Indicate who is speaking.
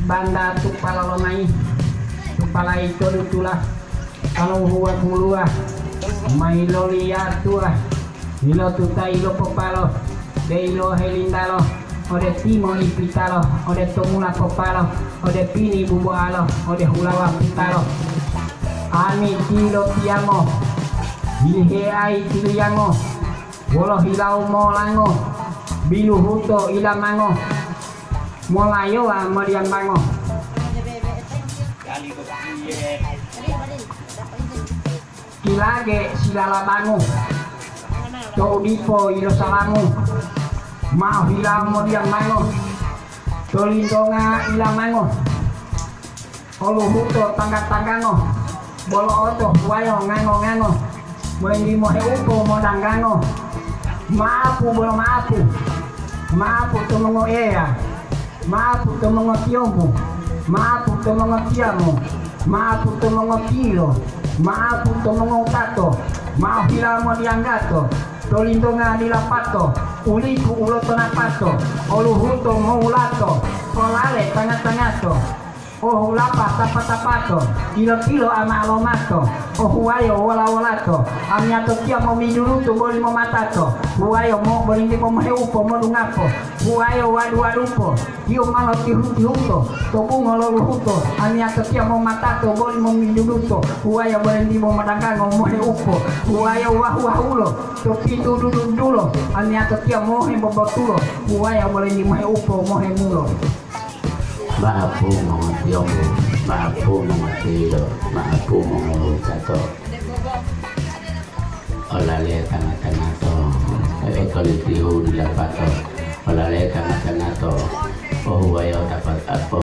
Speaker 1: banda tupala lomai tupala itu itulah kalau huwa kulua mai lolia tua ilo tuta ilo popalo de ilo helindalo ode timo ipitalo ode tomula popalo ode pini bubualo ode hulawa pitalo ami tilo tiamo Bihe ai tiliyango wolo hilau molango bilu huto ilamango molayo a moriang mango kilage silalabango todipo ilo salamu mau hilau moriang mango tolindonga ilamango olu huto tangga-tanggango bolo oto wayo ngango-ngango Mwengi mohe upo modangango maapu bolo maapu tomongo ea maapu tomongo tiombo maapu tomongo tiamo maapu tomongo kilo maapu tomongo kato mau hilamo dianggato tolindonga dilapato uliku uloto napato oluhuto moulato kolale tanga-tangato oh lapa tapato kilo ama alomato oh huayo wala-walato amiato kia mo miduruto boli mo matato huayo mo bolindi mo maheupo mo lungapo huayo wadu-wadupo hiyo malo tihuto tobungo loluhuto amiato kia mo matato boli mo miduruto huayo bolindi mo madangango mo heupo huayo wahu-wahulo topitu dudulo amiato kia mo hembobotulo huayo bolindi mo heupo mo hemulo
Speaker 2: Maapu mengetiombo, maapu mengetilo, maapu mengelukato. Olale tanga-tanga to, ekolitihu dilapato. Olale tanga-tanga to.